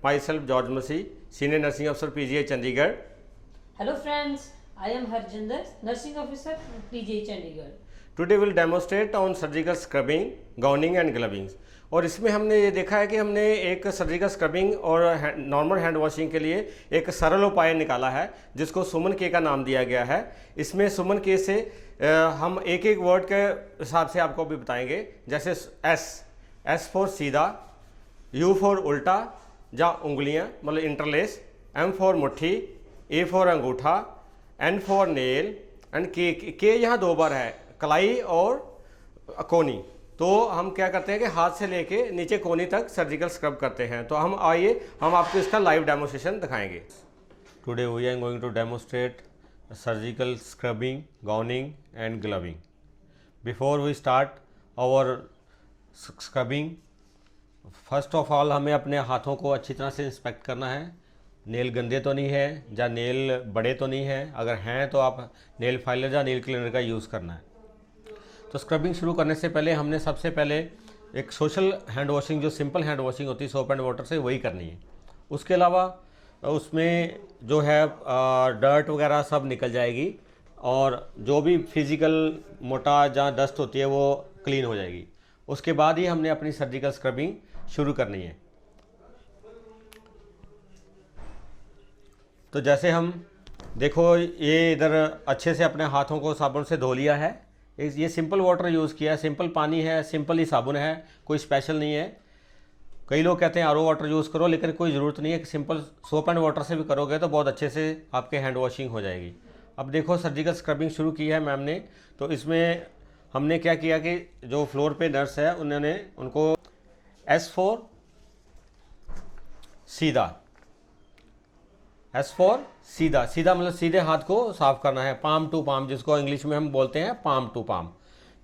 My self George Masih, senior nursing अफसर PGI Chandigarh. Hello friends, I am Harjinder, nursing officer PGI Chandigarh. Today will demonstrate on surgical scrubbing, gowning and gloving. और इसमें हमने ये देखा है कि हमने एक सर्जिकल स्क्रबिंग और नॉर्मल हैंड वॉशिंग के लिए एक सरल उपाय निकाला है जिसको सुमन के का नाम दिया गया है. इसमें सुमन के से हम एक एक वर्ड के हिसाब से आपको भी बताएंगे. जैसे एस फॉर सीधा, यू फॉर उल्टा या उंगलियां मतलब इंटरलेस, M फॉर मुट्ठी, A फॉर अंगूठा, N फॉर नेल एंड के यहाँ 2 बार है, कलाई और कोनी. तो हम क्या करते हैं कि हाथ से लेके नीचे कोनी तक सर्जिकल स्क्रब करते हैं. तो हम आइए हम आपको इसका लाइव डेमोस्ट्रेशन दिखाएंगे. Today we are going to demonstrate surgical scrubbing, gowning and gloving. Before we start our scrubbing, first of all हमें अपने हाथों को अच्छी तरह से इंस्पेक्ट करना है. नेल गंदे तो नहीं है या नेल बड़े तो नहीं है. अगर हैं तो आप नेल फाइलर या नेल क्लीनर का यूज़ करना है. तो स्क्रबिंग शुरू करने से पहले हमने सबसे पहले एक सोशल हैंड वॉशिंग, जो सिंपल हैंड वॉशिंग होती है सोप एंड वाटर से, वही करनी है. उसके अलावा उसमें जो है डर्ट वगैरह सब निकल जाएगी और जो भी फिज़िकल मोटा जहाँ डस्ट होती है वो क्लीन हो जाएगी. उसके बाद ही हमने अपनी सर्जिकल स्क्रबिंग शुरू करनी है. तो जैसे हम देखो ये इधर अच्छे से अपने हाथों को साबुन से धो लिया है. ये सिंपल वाटर यूज़ किया है, सिंपल पानी है, सिंपल ही साबुन है, कोई स्पेशल नहीं है. कई लोग कहते हैं RO वाटर यूज़ करो, लेकिन कोई ज़रूरत नहीं है कि सिंपल सोप एंड वाटर से भी करोगे तो बहुत अच्छे से आपके हैंड वॉशिंग हो जाएगी. अब देखो सर्जिकल स्क्रबिंग शुरू की है मैम ने. तो इसमें हमने क्या किया कि जो फ्लोर पे नर्स है उन्होंने उनको S फॉर सीधा, सीधा मतलब सीधे हाथ को साफ करना है. पाम टू पाम जिसको इंग्लिश में हम बोलते हैं पाम टू पाम.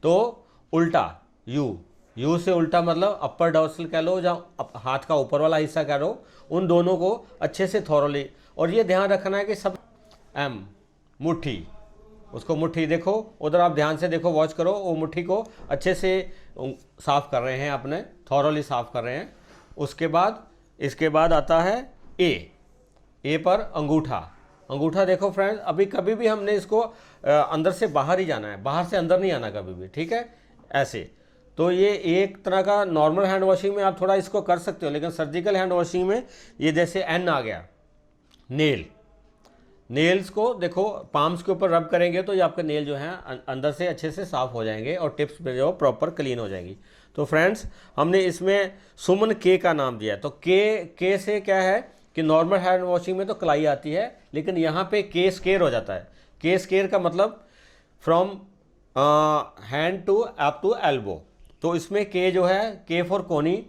तो उल्टा यू से उल्टा मतलब अपर डॉर्सल कह लो या हाथ का ऊपर वाला हिस्सा कह लो, उन दोनों को अच्छे से थॉरली. और ये ध्यान रखना है कि सब M मुट्ठी, उसको मुट्ठी देखो उधर, आप ध्यान से देखो, वॉच करो, वो मुट्ठी को अच्छे से साफ़ कर रहे हैं, अपने थॉरली साफ़ कर रहे हैं. उसके बाद इसके बाद आता है ए पर अंगूठा देखो फ्रेंड्स, अभी कभी भी हमने इसको अंदर से बाहर ही जाना है, बाहर से अंदर नहीं आना कभी भी, ठीक है, ऐसे. तो ये एक तरह का नॉर्मल हैंड वॉशिंग में आप थोड़ा इसको कर सकते हो, लेकिन सर्जिकल हैंड वॉशिंग में ये जैसे N आ गया, नेल्स को देखो पाम्स के ऊपर रब करेंगे तो ये आपके नेल जो हैं अंदर से अच्छे से साफ़ हो जाएंगे और टिप्स पे जो प्रॉपर क्लीन हो जाएंगी. तो फ्रेंड्स हमने इसमें सुमन के का नाम दिया है. तो के से क्या है कि नॉर्मल हैंड वॉशिंग में तो कलाई आती है, लेकिन यहाँ पे के स्केयर हो जाता है. के स्केयर का मतलब from hand to up to elbow. तो इसमें के जो है के फॉर कोनी,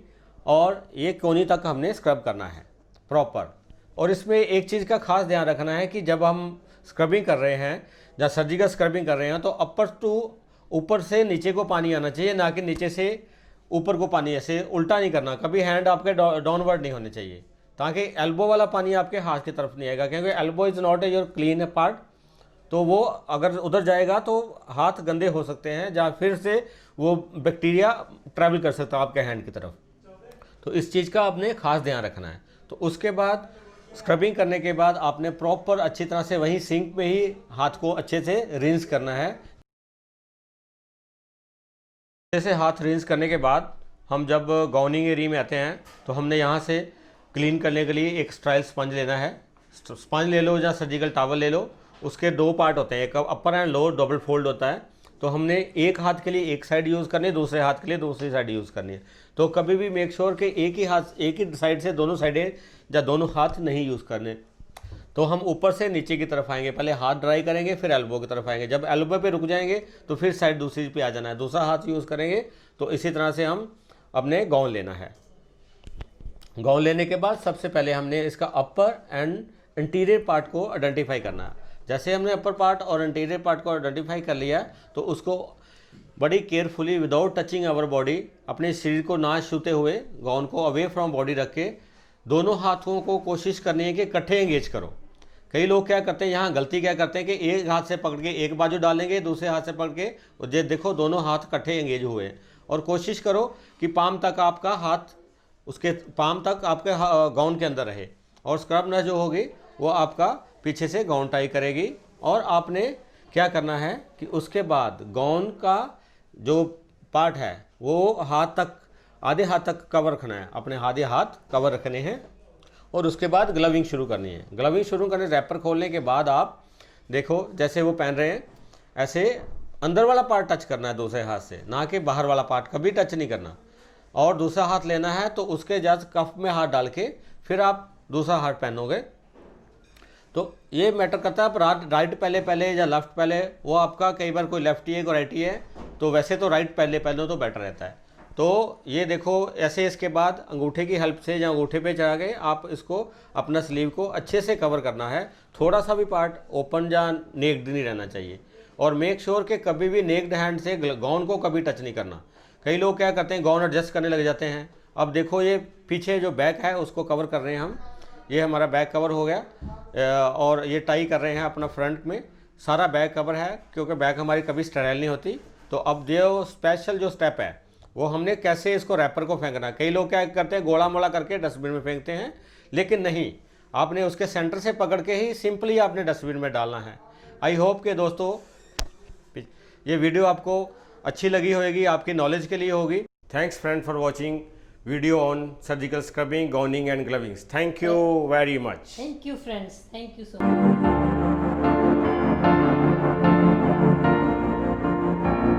और ये कोनी तक हमने स्क्रब करना है प्रॉपर. और इसमें एक चीज़ का खास ध्यान रखना है कि जब हम स्क्रबिंग कर रहे हैं या सर्जिकल स्क्रबिंग कर रहे हैं तो अपर टू ऊपर से नीचे को पानी आना चाहिए, ना कि नीचे से ऊपर को पानी. ऐसे उल्टा नहीं करना, कभी हैंड आपके डाउनवर्ड नहीं होने चाहिए, ताकि एल्बो वाला पानी आपके हाथ की तरफ नहीं आएगा, क्योंकि elbow is not your clean part. तो वो अगर उधर जाएगा तो हाथ गंदे हो सकते हैं, या फिर से वो बैक्टीरिया ट्रैवल कर सकता है आपके हैंड की तरफ. तो इस चीज़ का आपने खास ध्यान रखना है. तो उसके बाद स्क्रबिंग करने के बाद आपने प्रॉपर अच्छी तरह से वहीं सिंक पे ही हाथ को अच्छे से रिंस करना है. अच्छे से हाथ रिंस करने के बाद हम जब गाउनिंग एरिया में आते हैं तो हमने यहाँ से क्लीन करने के लिए एक स्टाइल स्पंज लेना है. स्पंज ले लो या सर्जिकल टॉवल ले लो. उसके 2 पार्ट होते हैं, एक अपर एंड लोअर डबल फोल्ड होता है. तो हमने एक हाथ के लिए एक साइड यूज़ करनी है, दूसरे हाथ के लिए दूसरी साइड यूज़ करनी है. तो कभी भी मेक श्योर कि एक ही साइड से दोनों साइडें या दोनों हाथ नहीं यूज़ करने. तो हम ऊपर से नीचे की तरफ आएंगे, पहले हाथ ड्राई करेंगे फिर एल्बो की तरफ आएंगे. जब एल्बो पे रुक जाएंगे तो फिर साइड दूसरी पे आ जाना है, दूसरा हाथ यूज़ करेंगे. तो इसी तरह से हम अपने गाउन लेना है. गाउन लेने के बाद सबसे पहले हमने इसका अपर एंड इंटीरियर पार्ट को आइडेंटिफाई करना है. जैसे हमने अपर पार्ट और इंटीरियर पार्ट को आइडेंटिफाई कर लिया तो उसको बड़ी carefully without touching our body, अपने शरीर को ना छूते हुए गाउन को अवे फ्रॉम बॉडी रख के दोनों हाथों को कोशिश करनी है कि इकट्ठे एंगेज करो. कई लोग क्या करते हैं, यहाँ गलती क्या करते हैं कि एक हाथ से पकड़ के एक बाजू डालेंगे, दूसरे हाथ से पकड़ के, और ये देखो दोनों हाथ इकट्ठे एंगेज हुए. और कोशिश करो कि पाम तक आपका हाथ उसके पाम तक आपके गाउन के अंदर रहे, और स्क्रबनेस जो होगी वो आपका पीछे से गाउन टाई करेगी। और आपने क्या करना है कि उसके बाद गाउन का जो पार्ट है वो हाथ तक, आधे हाथ तक कवर रखना है, अपने आधे हाथ कवर रखने हैं। और उसके बाद ग्लविंग शुरू करनी है। ग्लविंग शुरू करने, रैपर खोलने के बाद आप देखो जैसे वो पहन रहे हैं ऐसे अंदर वाला पार्ट टच करना है दूसरे हाथ से, ना कि बाहर वाला पार्ट कभी टच नहीं करना। और दूसरा हाथ लेना है तो उसके जस्ट कफ में हाथ डाल के फिर आप दूसरा हाथ पहनोगे। तो ये मैटर करता है आप राइट पहले या लेफ्ट पहले, वो आपका कई बार कोई लेफ्टी है कोई राइटी है, तो वैसे तो राइट पहले तो बेटर रहता है। तो ये देखो ऐसे, इसके बाद अंगूठे की हेल्प से या अंगूठे पे चढ़ा के आप इसको अपना स्लीव को अच्छे से कवर करना है। थोड़ा सा भी पार्ट ओपन या नेक्ड नहीं रहना चाहिए। और मेक श्योर कि कभी भी नेक्ड हैंड से गाउन को कभी टच नहीं करना। कई लोग क्या करते हैं, गाउन एडजस्ट करने लग जाते हैं। अब देखो ये पीछे जो बैक है उसको कवर कर रहे हैं हम, ये हमारा बैक कवर हो गया। और ये टाई कर रहे हैं अपना फ्रंट में, सारा बैक कवर है क्योंकि बैक हमारी कभी स्टेराइल नहीं होती। तो अब जो स्पेशल जो स्टेप है वो हमने कैसे इसको रैपर को फेंकना। कई लोग क्या करते हैं, गोला मोला करके डस्टबिन में फेंकते हैं, लेकिन नहीं, आपने उसके सेंटर से पकड़ के ही सिंपली आपने डस्टबिन में डालना है। आई होप कि दोस्तों ये वीडियो आपको अच्छी लगी होगी, आपकी नॉलेज के लिए होगी। Thanks friend for watching video on surgical scrubbing, gowning and glovings. Thank you very much. Thank you, friends. Thank you so much.